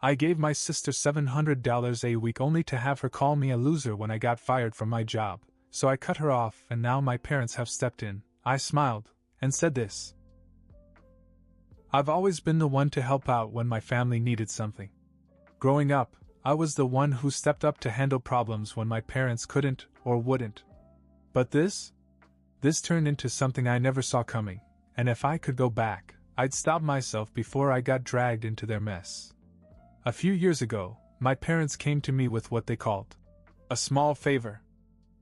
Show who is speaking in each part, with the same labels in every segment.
Speaker 1: I gave my sister $700 a week only to have her call me a loser when I got fired from my job, so I cut her off, and now my parents have stepped in. I smiled and said this. I've always been the one to help out when my family needed something. Growing up, I was the one who stepped up to handle problems when my parents couldn't or wouldn't. But this turned into something I never saw coming, and if I could go back, I'd stop myself before I got dragged into their mess. A few years ago, my parents came to me with what they called a small favor.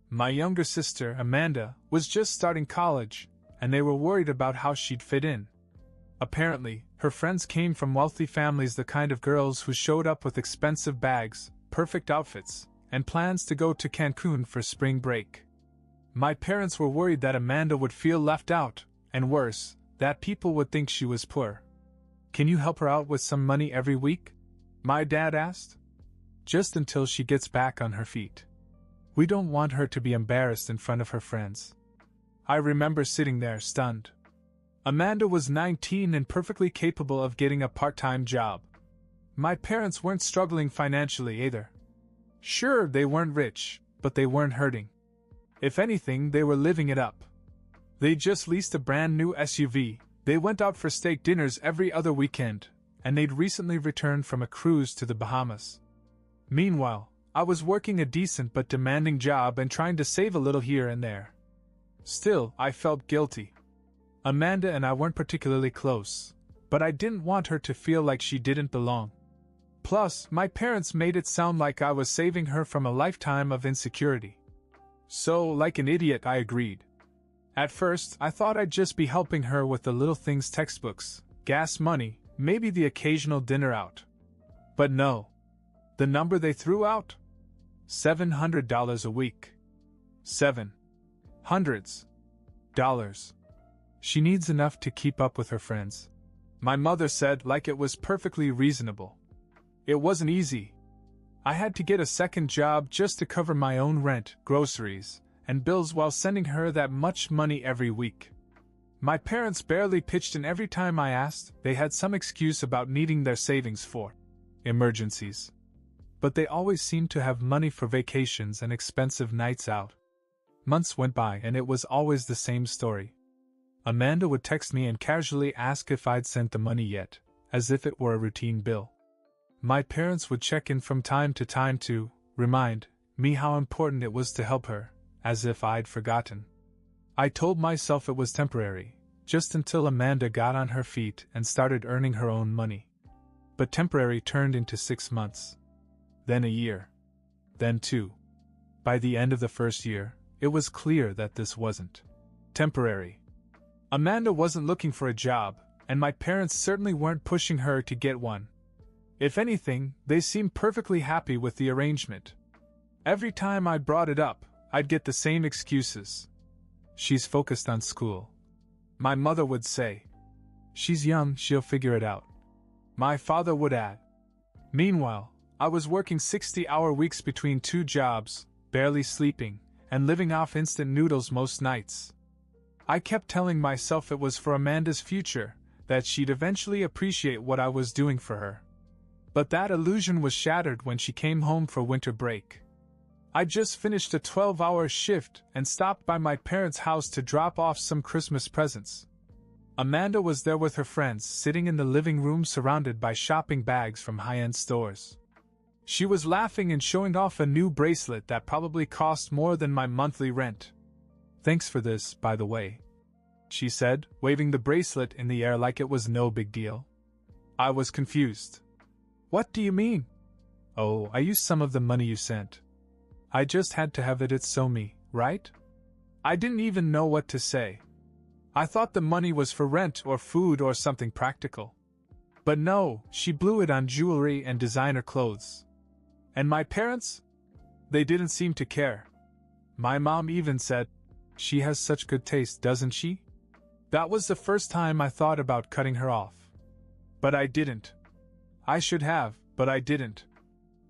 Speaker 1: My younger sister, Amanda, was just starting college, and they were worried about how she'd fit in. Apparently, her friends came from wealthy families, the kind of girls who showed up with expensive bags, perfect outfits, and plans to go to Cancun for spring break. My parents were worried that Amanda would feel left out, and worse, that people would think she was poor. Can you help her out with some money every week? My dad asked. Just until she gets back on her feet. We don't want her to be embarrassed in front of her friends. I remember sitting there stunned. Amanda was 19 and perfectly capable of getting a part-time job. My parents weren't struggling financially either. Sure, they weren't rich, but they weren't hurting. If anything, they were living it up. They just leased a brand new SUV, they went out for steak dinners every other weekend, and they'd recently returned from a cruise to the Bahamas. Meanwhile, I was working a decent but demanding job and trying to save a little here and there. Still, I felt guilty. Amanda and I weren't particularly close, but I didn't want her to feel like she didn't belong. Plus, my parents made it sound like I was saving her from a lifetime of insecurity. So, like an idiot, I agreed. At first, I thought I'd just be helping her with the little things: textbooks, gas money, maybe the occasional dinner out. But no. The number they threw out? $700 a week. $700. She needs enough to keep up with her friends. My mother said, like it was perfectly reasonable. It wasn't easy. I had to get a second job just to cover my own rent, groceries, and bills while sending her that much money every week. My parents barely pitched in. Every time I asked, they had some excuse about needing their savings for emergencies. But they always seemed to have money for vacations and expensive nights out. Months went by and it was always the same story. Amanda would text me and casually ask if I'd sent the money yet, as if it were a routine bill. My parents would check in from time to time to remind me how important it was to help her, as if I'd forgotten. I told myself it was temporary, just until Amanda got on her feet and started earning her own money. But temporary turned into 6 months. Then a year. Then 2. By the end of the first year, it was clear that this wasn't temporary. Amanda wasn't looking for a job, and my parents certainly weren't pushing her to get one. If anything, they seemed perfectly happy with the arrangement. Every time I brought it up, I'd get the same excuses. She's focused on school. My mother would say, she's young, she'll figure it out. My father would add. Meanwhile, I was working 60-hour weeks between 2 jobs, barely sleeping, and living off instant noodles most nights. I kept telling myself it was for Amanda's future, that she'd eventually appreciate what I was doing for her. But that illusion was shattered when she came home for winter break. I just finished a 12-hour shift and stopped by my parents' house to drop off some Christmas presents. Amanda was there with her friends, sitting in the living room surrounded by shopping bags from high-end stores. She was laughing and showing off a new bracelet that probably cost more than my monthly rent. Thanks for this, by the way, she said, waving the bracelet in the air like it was no big deal. I was confused. What do you mean? Oh, I used some of the money you sent. I just had to have it, it's so me, right? I didn't even know what to say. I thought the money was for rent or food or something practical. But no, she blew it on jewelry and designer clothes. And my parents? They didn't seem to care. My mom even said, she has such good taste, doesn't she? That was the first time I thought about cutting her off. But I didn't. I should have, but I didn't.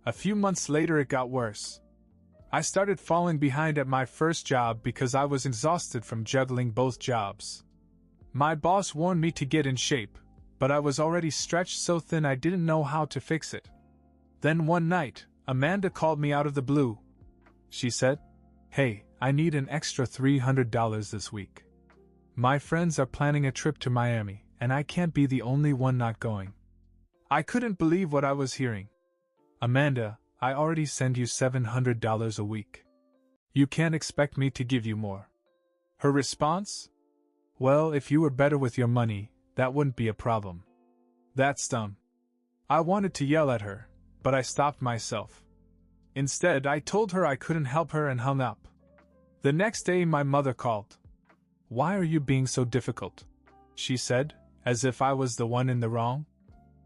Speaker 1: A few months later it got worse. I started falling behind at my first job because I was exhausted from juggling both jobs. My boss warned me to get in shape, but I was already stretched so thin I didn't know how to fix it. Then one night, Amanda called me out of the blue. She said, "Hey, I need an extra $300 this week. My friends are planning a trip to Miami, and I can't be the only one not going." I couldn't believe what I was hearing. "Amanda, I already send you $700 a week. You can't expect me to give you more." Her response? "Well, if you were better with your money, that wouldn't be a problem." That stung. I wanted to yell at her, but I stopped myself. Instead, I told her I couldn't help her and hung up. The next day, my mother called. "Why are you being so difficult?" she said, as if I was the one in the wrong.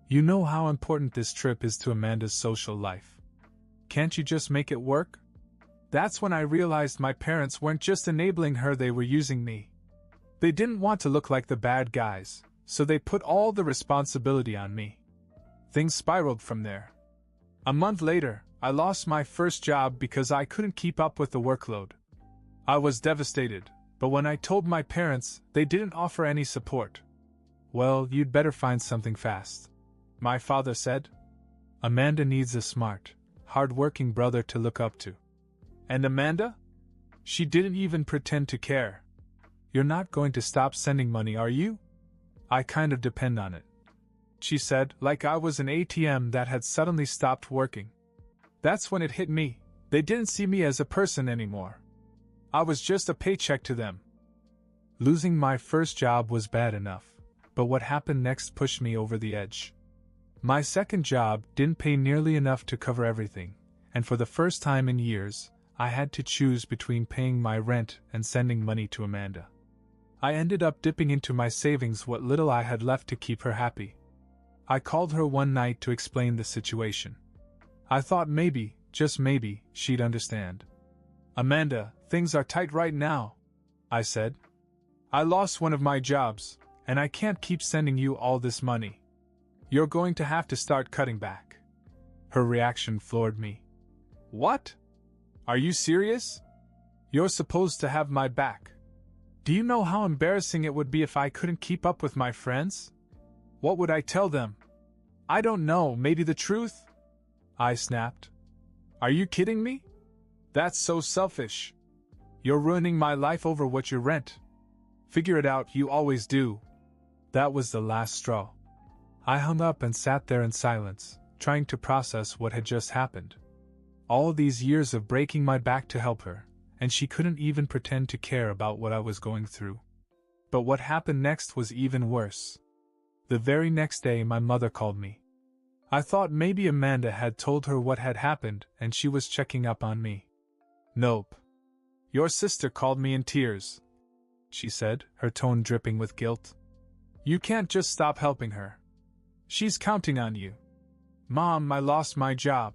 Speaker 1: "You know how important this trip is to Amanda's social life. Can't you just make it work?" That's when I realized my parents weren't just enabling her, they were using me. They didn't want to look like the bad guys, so they put all the responsibility on me. Things spiraled from there. A month later, I lost my first job because I couldn't keep up with the workload. I was devastated, but when I told my parents, they didn't offer any support. "Well, you'd better find something fast," my father said. "Amanda needs a smart, hard-working brother to look up to." And Amanda? She didn't even pretend to care. "You're not going to stop sending money, are you?" "I kind of depend on it," she said, like I was an ATM that had suddenly stopped working. That's when it hit me. They didn't see me as a person anymore. I was just a paycheck to them. Losing my first job was bad enough, but what happened next pushed me over the edge. My second job didn't pay nearly enough to cover everything, and for the first time in years, I had to choose between paying my rent and sending money to Amanda. I ended up dipping into my savings what little I had left to keep her happy. I called her one night to explain the situation. I thought maybe, just maybe, she'd understand. "Amanda, things are tight right now," I said. "I lost one of my jobs, and I can't keep sending you all this money. You're going to have to start cutting back." Her reaction floored me. "What? Are you serious? You're supposed to have my back. Do you know how embarrassing it would be if I couldn't keep up with my friends? What would I tell them? I don't know, maybe the truth?" I snapped. "Are you kidding me? That's so selfish. You're ruining my life over what you rent. Figure it out, you always do." That was the last straw. I hung up and sat there in silence, trying to process what had just happened. All these years of breaking my back to help her, and she couldn't even pretend to care about what I was going through. But what happened next was even worse. The very next day, my mother called me. I thought maybe Amanda had told her what had happened and she was checking up on me. "Nope. Your sister called me in tears," she said, her tone dripping with guilt. "You can't just stop helping her. She's counting on you." "Mom, I lost my job,"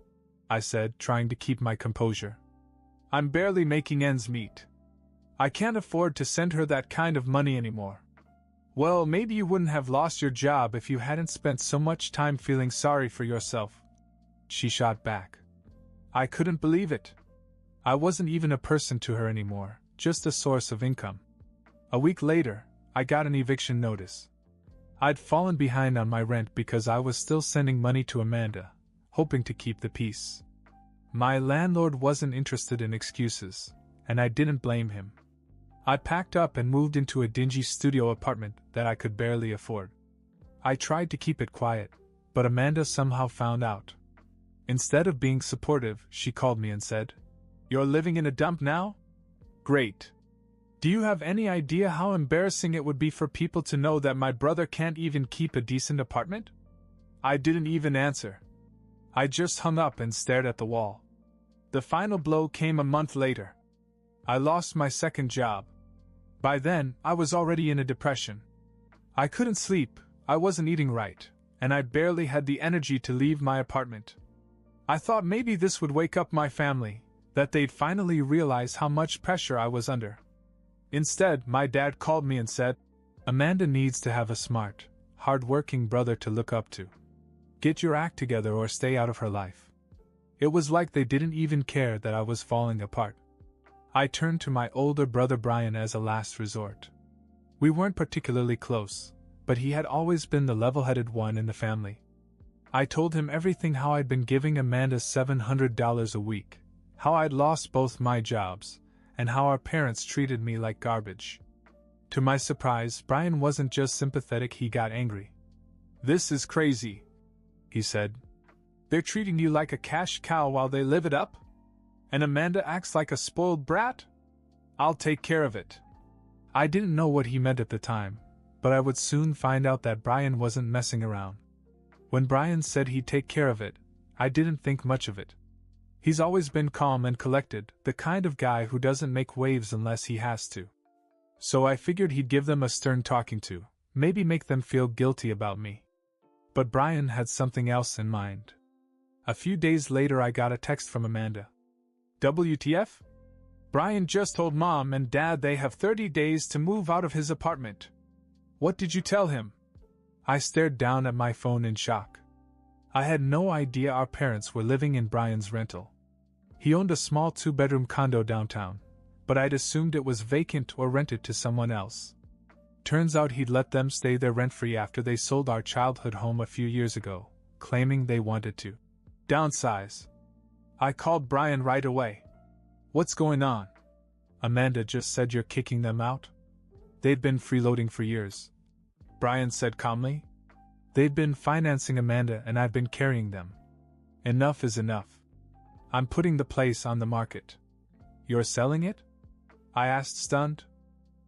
Speaker 1: I said, trying to keep my composure. "I'm barely making ends meet. I can't afford to send her that kind of money anymore." "Well, maybe you wouldn't have lost your job if you hadn't spent so much time feeling sorry for yourself," she shot back. I couldn't believe it. I wasn't even a person to her anymore, just a source of income. A week later, I got an eviction notice. I'd fallen behind on my rent because I was still sending money to Amanda, hoping to keep the peace. My landlord wasn't interested in excuses, and I didn't blame him. I packed up and moved into a dingy studio apartment that I could barely afford. I tried to keep it quiet, but Amanda somehow found out. Instead of being supportive, she called me and said, "You're living in a dump now? Great. Do you have any idea how embarrassing it would be for people to know that my brother can't even keep a decent apartment?" I didn't even answer. I just hung up and stared at the wall. The final blow came a month later. I lost my second job. By then, I was already in a depression. I couldn't sleep, I wasn't eating right, and I barely had the energy to leave my apartment. I thought maybe this would wake up my family, that they'd finally realize how much pressure I was under. Instead, my dad called me and said, "Amanda needs to have a smart, hard-working brother to look up to. Get your act together or stay out of her life." It was like they didn't even care that I was falling apart. I turned to my older brother Brian as a last resort. We weren't particularly close, but he had always been the level-headed one in the family. I told him everything, how I'd been giving Amanda $700 a week, how I'd lost both my jobs, and how our parents treated me like garbage. To my surprise, Brian wasn't just sympathetic, he got angry. "This is crazy," he said. "They're treating you like a cash cow while they live it up? And Amanda acts like a spoiled brat? I'll take care of it." I didn't know what he meant at the time, but I would soon find out that Brian wasn't messing around. When Brian said he'd take care of it, I didn't think much of it. He's always been calm and collected, the kind of guy who doesn't make waves unless he has to. So I figured he'd give them a stern talking to, maybe make them feel guilty about me. But Brian had something else in mind. A few days later I got a text from Amanda. "WTF? Brian just told Mom and Dad they have 30 days to move out of his apartment. What did you tell him?" I stared down at my phone in shock. I had no idea our parents were living in Brian's rental. He owned a small 2-bedroom condo downtown, but I'd assumed it was vacant or rented to someone else. Turns out he'd let them stay there rent-free after they sold our childhood home a few years ago, claiming they wanted to downsize. I called Brian right away. "What's going on?" "Amanda just said you're kicking them out." "They'd been freeloading for years," Brian said calmly. "They've been financing Amanda and I've been carrying them. Enough is enough. I'm putting the place on the market." "You're selling it?" I asked, stunned.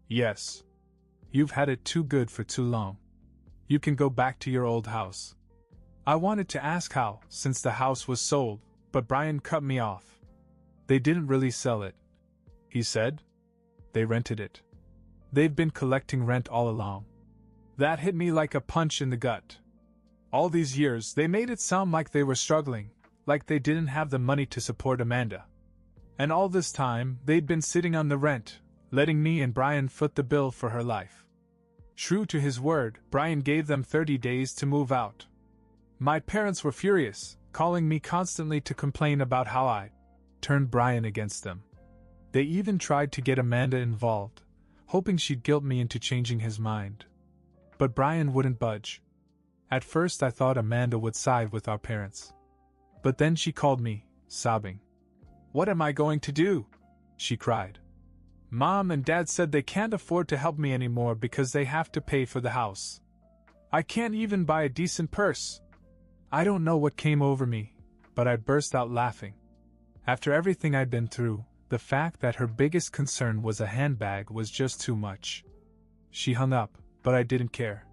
Speaker 1: "Yes. You've had it too good for too long. You can go back to your old house." I wanted to ask how, since the house was sold, but Brian cut me off. "They didn't really sell it," he said. "They rented it. They've been collecting rent all along." That hit me like a punch in the gut. All these years they made it sound like they were struggling, like they didn't have the money to support Amanda. And all this time they'd been sitting on the rent, letting me and Brian foot the bill for her life. True to his word, Brian gave them 30 days to move out. My parents were furious, calling me constantly to complain about how I turned Brian against them. They even tried to get Amanda involved, hoping she'd guilt me into changing his mind. But Brian wouldn't budge. At first I thought Amanda would side with our parents. But then she called me, sobbing. "What am I going to do?" she cried. "Mom and Dad said they can't afford to help me anymore because they have to pay for the house. I can't even buy a decent purse." I don't know what came over me, but I burst out laughing. After everything I'd been through, the fact that her biggest concern was a handbag was just too much. She hung up, but I didn't care.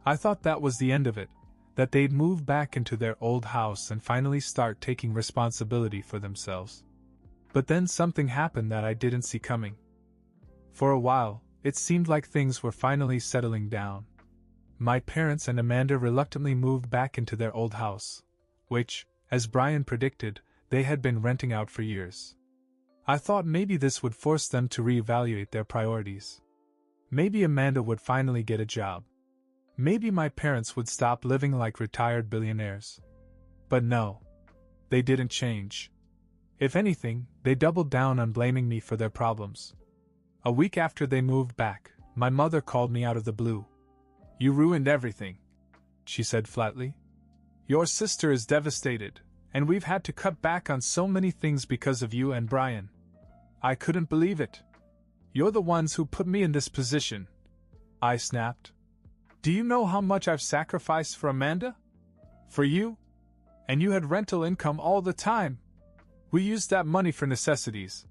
Speaker 1: I thought that was the end of it, that they'd move back into their old house and finally start taking responsibility for themselves. But then something happened that I didn't see coming. For a while, it seemed like things were finally settling down. My parents and Amanda reluctantly moved back into their old house, which, as Brian predicted, they had been renting out for years. I thought maybe this would force them to reevaluate their priorities. Maybe Amanda would finally get a job. Maybe my parents would stop living like retired billionaires. But no. They didn't change. If anything, they doubled down on blaming me for their problems. A week after they moved back, my mother called me out of the blue. "You ruined everything," she said flatly. "Your sister is devastated, and we've had to cut back on so many things because of you and Brian." I couldn't believe it. "You're the ones who put me in this position," I snapped. "Do you know how much I've sacrificed for Amanda? For you? And you had rental income all the time. We used that money for necessities,"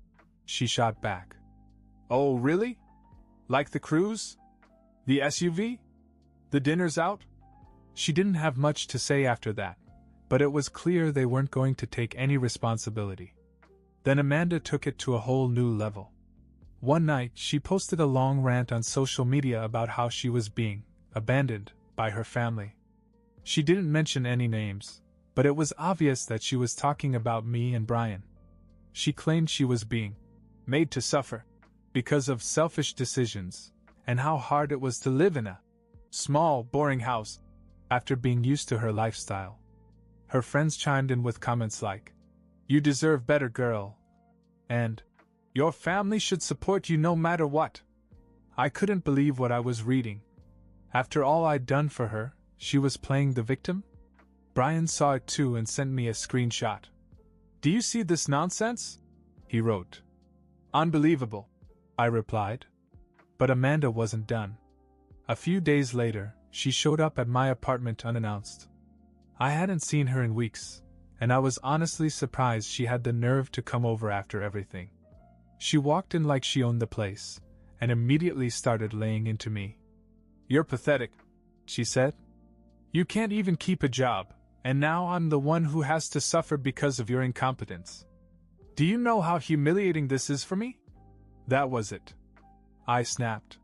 Speaker 1: she shot back. "Oh, really? Like the cruise? The SUV? The dinners out?" She didn't have much to say after that, but it was clear they weren't going to take any responsibility. Then Amanda took it to a whole new level. One night, she posted a long rant on social media about how she was being abandoned by her family. She didn't mention any names, but it was obvious that she was talking about me and Brian. She claimed she was being made to suffer because of selfish decisions, and how hard it was to live in a small, boring house after being used to her lifestyle. Her friends chimed in with comments like, "You deserve better, girl," and "Your family should support you no matter what." I couldn't believe what I was reading. After all I'd done for her, she was playing the victim? Brian saw it too and sent me a screenshot. "Do you see this nonsense?" he wrote. "Unbelievable," I replied. But Amanda wasn't done. A few days later, she showed up at my apartment unannounced. I hadn't seen her in weeks, and I was honestly surprised she had the nerve to come over after everything. She walked in like she owned the place, and immediately started laying into me. "You're pathetic," she said. "You can't even keep a job, and now I'm the one who has to suffer because of your incompetence. Do you know how humiliating this is for me?" That was it. I snapped.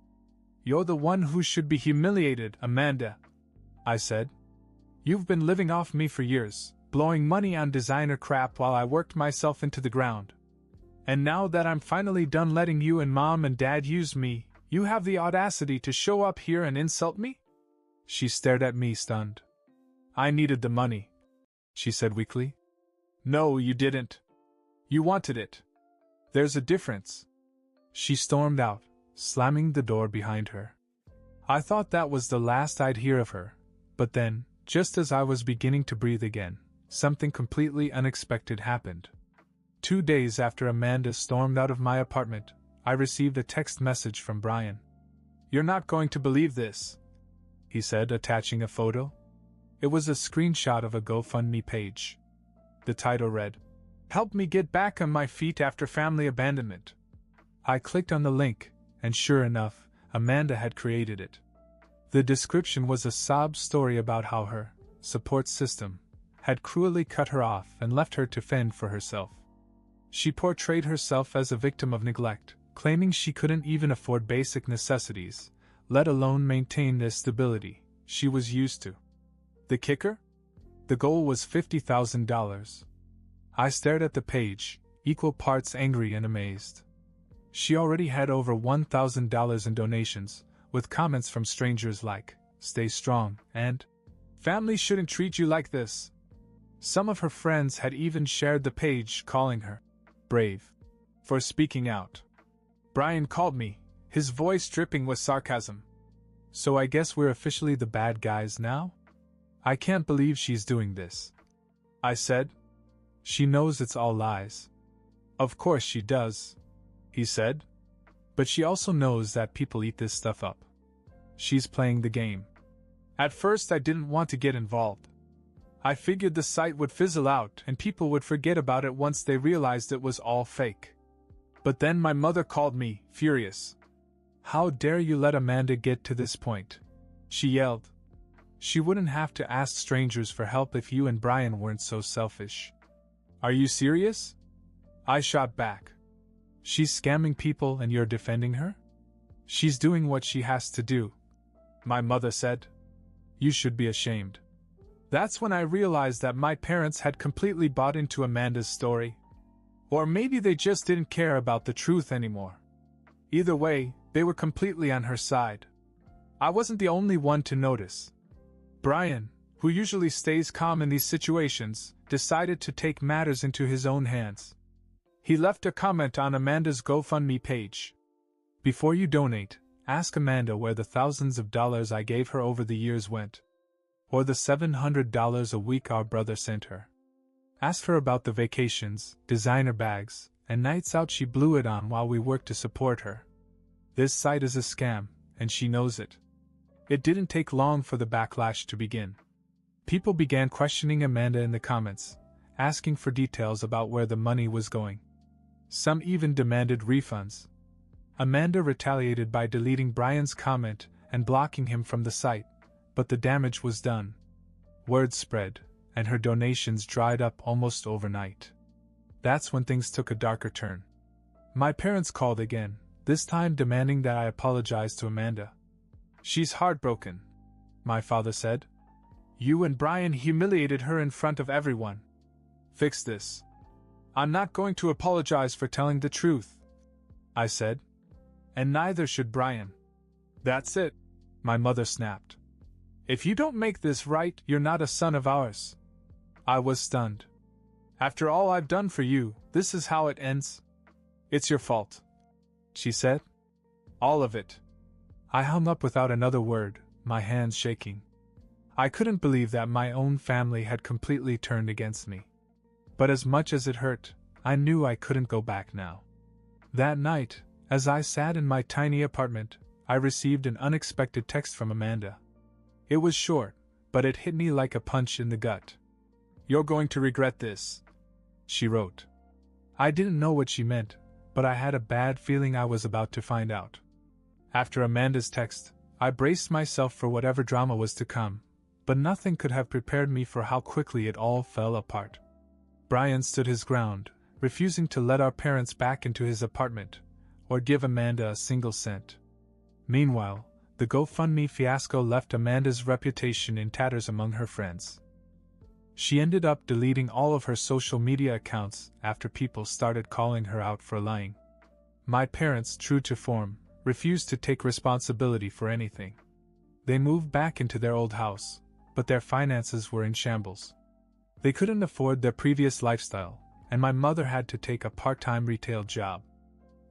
Speaker 1: "You're the one who should be humiliated, Amanda," I said. "You've been living off me for years, blowing money on designer crap while I worked myself into the ground. And now that I'm finally done letting you and Mom and Dad use me, you have the audacity to show up here and insult me?" She stared at me stunned. "I needed the money," she said weakly. "No, you didn't. You wanted it. There's a difference." She stormed out, slamming the door behind her. I thought that was the last I'd hear of her, but then, just as I was beginning to breathe again, something completely unexpected happened. 2 days after Amanda stormed out of my apartment, I received a text message from Brian. "You're not going to believe this," he said, attaching a photo. It was a screenshot of a GoFundMe page. The title read, "Help me get back on my feet after family abandonment." I clicked on the link, and sure enough, Amanda had created it. The description was a sob story about how her support system had cruelly cut her off and left her to fend for herself. She portrayed herself as a victim of neglect, claiming she couldn't even afford basic necessities, let alone maintain the stability she was used to. The kicker? The goal was $50,000. I stared at the page, equal parts angry and amazed. She already had over $1,000 in donations, with comments from strangers like, "Stay strong," and "Family shouldn't treat you like this." Some of her friends had even shared the page, calling her brave for speaking out. Brian called me, his voice dripping with sarcasm. "So I guess we're officially the bad guys now? I can't believe she's doing this," I said. "She knows it's all lies." "Of course she does," he said. "But she also knows that people eat this stuff up. She's playing the game." At first I didn't want to get involved. I figured the site would fizzle out and people would forget about it once they realized it was all fake. But then my mother called me, furious. "How dare you let Amanda get to this point?" she yelled. "She wouldn't have to ask strangers for help if you and Brian weren't so selfish." "Are you serious?" I shot back. "She's scamming people and you're defending her?" "She's doing what she has to do," my mother said. "You should be ashamed." That's when I realized that my parents had completely bought into Amanda's story. Or maybe they just didn't care about the truth anymore. Either way, they were completely on her side. I wasn't the only one to notice. Brian, who usually stays calm in these situations, decided to take matters into his own hands. He left a comment on Amanda's GoFundMe page. "Before you donate, ask Amanda where the thousands of dollars I gave her over the years went. Or the $700 a week our brother sent her. Ask her about the vacations, designer bags, and nights out she blew it on while we worked to support her. This site is a scam, and she knows it." It didn't take long for the backlash to begin. People began questioning Amanda in the comments, asking for details about where the money was going. Some even demanded refunds. Amanda retaliated by deleting Brian's comment and blocking him from the site, but the damage was done. Word spread, and her donations dried up almost overnight. That's when things took a darker turn. My parents called again, this time demanding that I apologize to Amanda. "She's heartbroken," my father said. "You and Brian humiliated her in front of everyone. Fix this." "I'm not going to apologize for telling the truth," I said. "And neither should Brian." "That's it," my mother snapped. "If you don't make this right, you're not a son of ours." I was stunned. "After all I've done for you, this is how it ends?" "It's your fault," she said. "All of it." I hung up without another word, my hands shaking. I couldn't believe that my own family had completely turned against me. But as much as it hurt, I knew I couldn't go back now. That night, as I sat in my tiny apartment, I received an unexpected text from Amanda. It was short, but it hit me like a punch in the gut. "You're going to regret this," she wrote. I didn't know what she meant, but I had a bad feeling I was about to find out. After Amanda's text, I braced myself for whatever drama was to come, but nothing could have prepared me for how quickly it all fell apart. Brian stood his ground, refusing to let our parents back into his apartment, or give Amanda a single cent. Meanwhile, the GoFundMe fiasco left Amanda's reputation in tatters among her friends. She ended up deleting all of her social media accounts after people started calling her out for lying. My parents, true to form, refused to take responsibility for anything. They moved back into their old house, but their finances were in shambles. They couldn't afford their previous lifestyle, and my mother had to take a part-time retail job.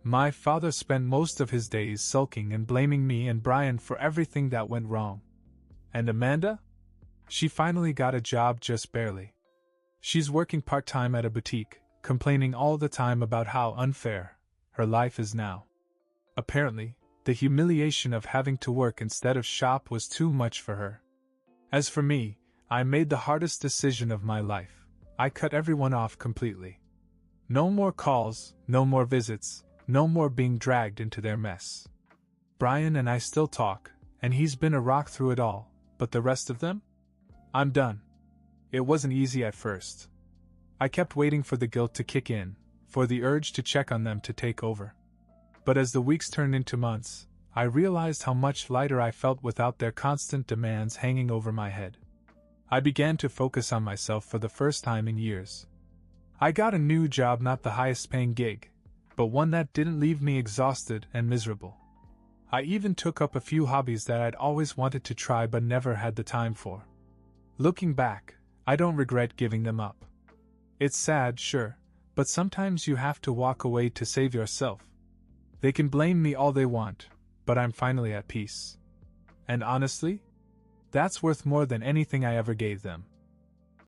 Speaker 1: My father spent most of his days sulking and blaming me and Brian for everything that went wrong. And Amanda? She finally got a job just barely. She's working part-time at a boutique, complaining all the time about how unfair her life is now. Apparently, the humiliation of having to work instead of shop was too much for her. As for me, I made the hardest decision of my life. I cut everyone off completely. No more calls, no more visits, no more being dragged into their mess. Brian and I still talk, and he's been a rock through it all, but the rest of them? I'm done. It wasn't easy at first. I kept waiting for the guilt to kick in, for the urge to check on them to take over. But as the weeks turned into months, I realized how much lighter I felt without their constant demands hanging over my head. I began to focus on myself for the first time in years. I got a new job, not the highest paying gig, but one that didn't leave me exhausted and miserable. I even took up a few hobbies that I'd always wanted to try but never had the time for. Looking back, I don't regret giving them up. It's sad, sure, but sometimes you have to walk away to save yourself. They can blame me all they want, but I'm finally at peace. And honestly, that's worth more than anything I ever gave them.